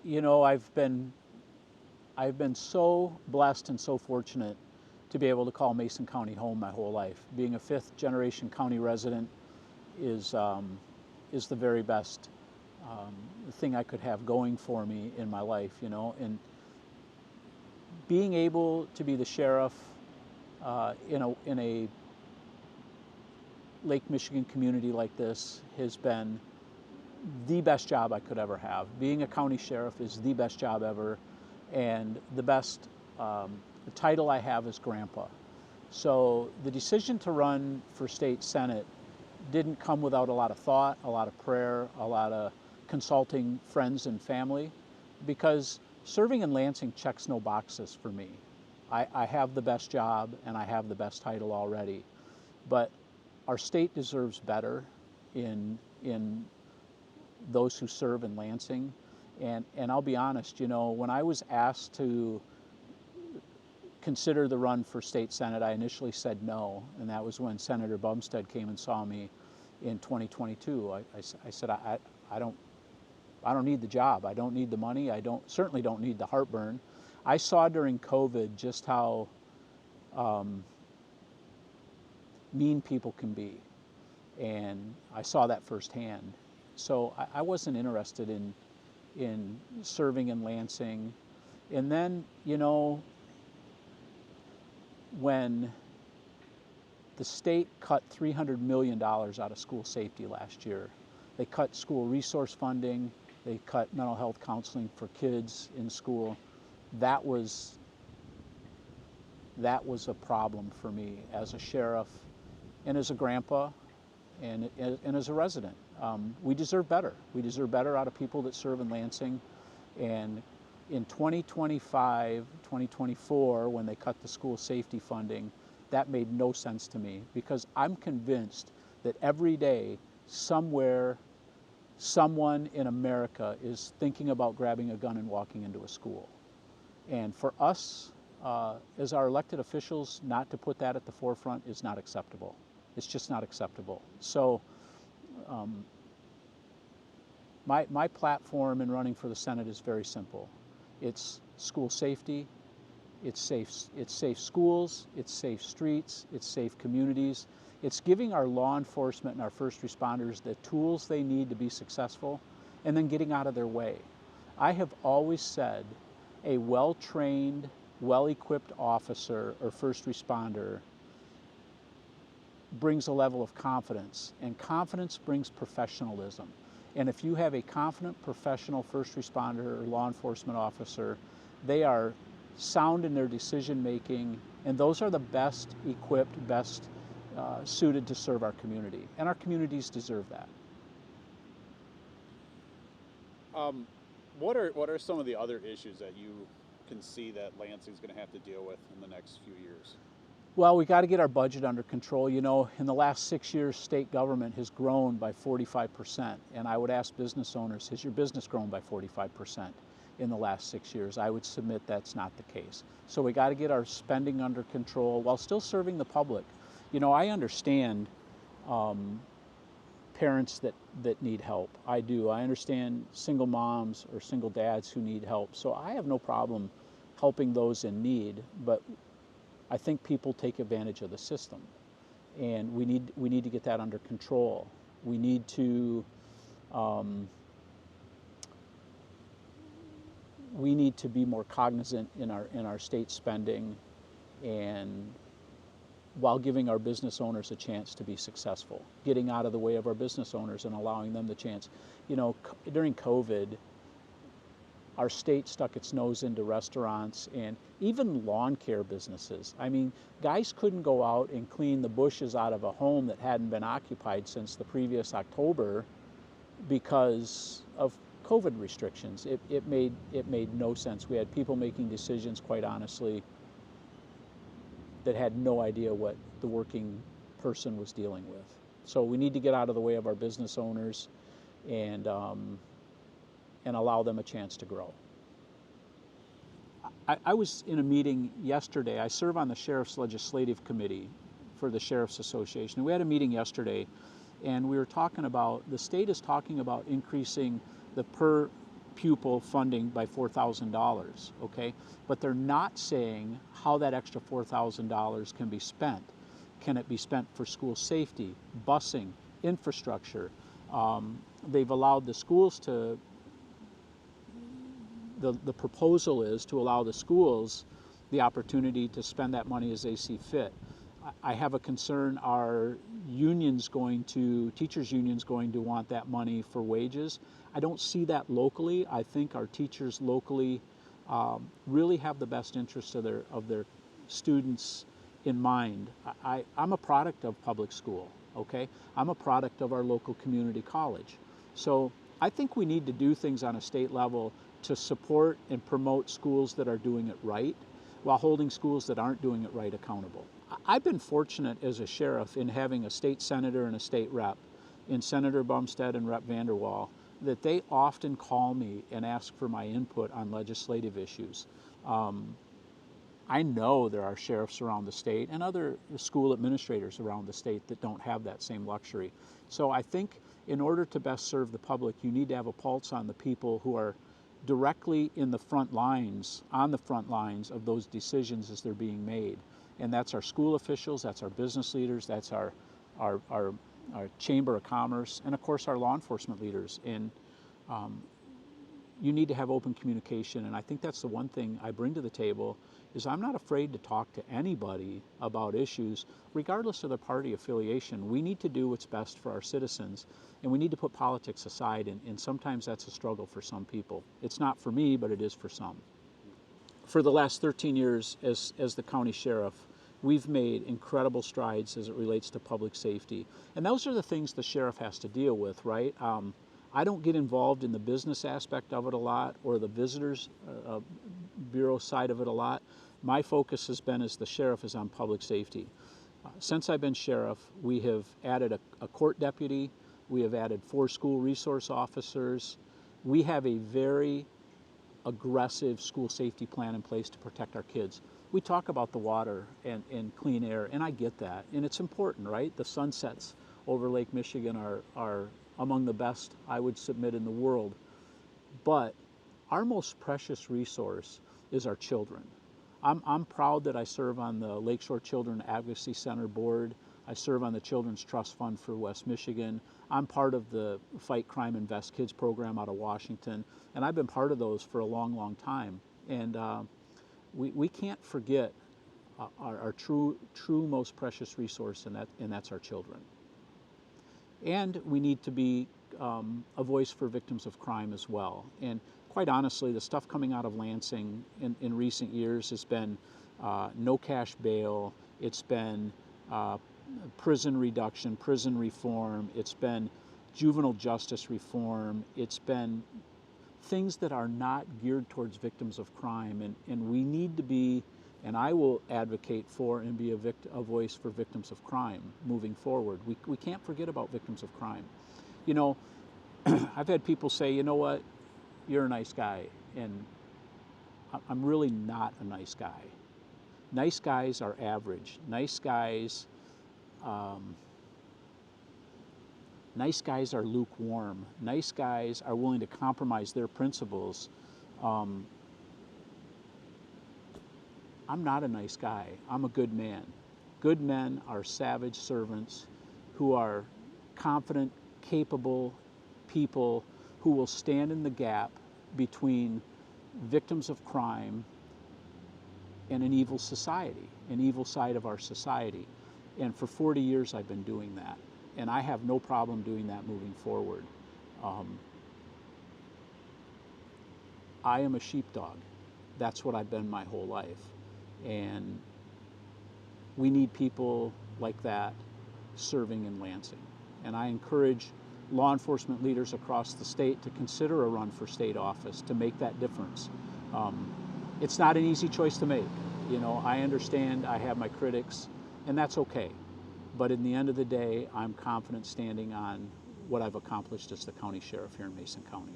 You know, I've been so blessed and so fortunate to be able to call Mason County home my whole life. Being a fifth generation county resident is the very best thing I could have going for me in my life, you know. And being able to be the sheriff in a Lake Michigan community like this has been the best job I could ever have. Being a county sheriff is the best job ever, and the best the title I have is Grandpa. So the decision to run for state senate didn't come without a lot of thought, a lot of prayer, a lot of consulting friends and family, because serving in Lansing checks no boxes for me. I have the best job and I have the best title already, but our state deserves better in those who serve in Lansing. And I'll be honest, you know, when I was asked to consider the run for state senate, I initially said no, and that was when Senator Bumstead came and saw me in 2022. I said I don't need the job, I don't need the money, certainly don't need the heartburn. I saw during COVID just how mean people can be, and I saw that firsthand. So I wasn't interested in serving in Lansing. And then, you know, when the state cut $300 million out of school safety last year, they cut school resource funding, they cut mental health counseling for kids in school. That was a problem for me as a sheriff and as a grandpa and as a resident. We deserve better. We deserve better out of people that serve in Lansing. And in 2025, 2024, when they cut the school safety funding, that made no sense to me, because I'm convinced that every day somewhere, someone in America is thinking about grabbing a gun and walking into a school. And for us, as our elected officials, not to put that at the forefront is not acceptable. It's just not acceptable. So my platform in running for the Senate is very simple. It's school safety, it's safe schools, it's safe streets, it's safe communities. It's giving our law enforcement and our first responders the tools they need to be successful, and then getting out of their way. I have always said a well-trained, well-equipped officer or first responder brings a level of confidence, and confidence brings professionalism. And if you have a confident, professional first responder or law enforcement officer, they are sound in their decision making, and those are the best equipped, best suited to serve our community. And our communities deserve that. What are some of the other issues that you can see that Lansing's going to have to deal with in the next few years? Well, we got to get our budget under control. You know, in the last 6 years, state government has grown by 45%. And I would ask business owners, has your business grown by 45% in the last 6 years? I would submit that's not the case. So we got to get our spending under control while still serving the public. You know, I understand parents that need help. I do. I understand single moms or single dads who need help. So I have no problem helping those in need, but I think people take advantage of the system, and we need to get that under control. We need to be more cognizant in our state spending, and while giving our business owners a chance to be successful, getting out of the way of our business owners and allowing them the chance. You know, during COVID, our state stuck its nose into restaurants and even lawn care businesses. I mean, guys couldn't go out and clean the bushes out of a home that hadn't been occupied since the previous October because of COVID restrictions. It made no sense. We had people making decisions, quite honestly, that had no idea what the working person was dealing with. So we need to get out of the way of our business owners and allow them a chance to grow. I was in a meeting yesterday. I serve on the Sheriff's Legislative Committee for the Sheriff's Association. We had a meeting yesterday, and we were talking about, the state is talking about increasing the per pupil funding by $4,000, okay? But they're not saying how that extra $4,000 can be spent. Can it be spent for school safety, busing, infrastructure? They've allowed the schools to, the proposal is to allow the schools the opportunity to spend that money as they see fit. I have a concern, are unions going to, teachers' unions going to want that money for wages? I don't see that locally. I think our teachers locally really have the best interests of their students in mind. I'm a product of public school, okay? I'm a product of our local community college. So I think we need to do things on a state level to support and promote schools that are doing it right, while holding schools that aren't doing it right accountable. I've been fortunate as a sheriff in having a state senator and a state rep, in Senator Bumstead and Rep Vanderwall, that they often call me and ask for my input on legislative issues. I know there are sheriffs around the state and other school administrators around the state that don't have that same luxury. So I think in order to best serve the public, you need to have a pulse on the people who are directly in the front lines, on the front lines of those decisions as they're being made. And that's our school officials, that's our business leaders, that's our Chamber of Commerce, and of course our law enforcement leaders. And you need to have open communication, and I think that's the one thing I bring to the table, is I'm not afraid to talk to anybody about issues, regardless of their party affiliation. We need to do what's best for our citizens, and we need to put politics aside, and sometimes that's a struggle for some people. It's not for me, but it is for some. For the last 13 years as the county sheriff, we've made incredible strides as it relates to public safety. And those are the things the sheriff has to deal with, right? I don't get involved in the business aspect of it a lot, or the visitors bureau side of it a lot. My focus has been, as the sheriff, is on public safety. Since I've been sheriff, we have added a court deputy, we have added 4 school resource officers. We have a very aggressive school safety plan in place to protect our kids. We talk about the water and clean air, and I get that, and it's important, right? The sunsets over Lake Michigan are among the best, I would submit, in the world. But our most precious resource is our children. I'm proud that I serve on the Lakeshore Children Advocacy Center board. I serve on the Children's Trust Fund for West Michigan. I'm part of the Fight Crime Invest Kids program out of Washington, and I've been part of those for a long, long time. And we can't forget our true most precious resource, and that's our children. And we need to be a voice for victims of crime as well. And quite honestly, the stuff coming out of Lansing in recent years has been no cash bail, it's been prison reduction, prison reform, it's been juvenile justice reform, it's been things that are not geared towards victims of crime. And we need to be, and I will advocate for and be a voice for victims of crime moving forward. We can't forget about victims of crime. You know, I've had people say, you know what, you're a nice guy, and I'm really not a nice guy. Nice guys are average. Nice guys are lukewarm. Nice guys are willing to compromise their principles. I'm not a nice guy. I'm a good man. Good men are savage servants who are confident, capable people who will stand in the gap between victims of crime and an evil society, an evil side of our society. And for 40 years I've been doing that. And I have no problem doing that moving forward. I am a sheepdog. That's what I've been my whole life. And we need people like that serving in Lansing. And I encourage law enforcement leaders across the state to consider a run for state office to make that difference. It's not an easy choice to make. You know, I understand I have my critics, and that's okay. But in the end of the day, I'm confident standing on what I've accomplished as the county sheriff here in Mason County.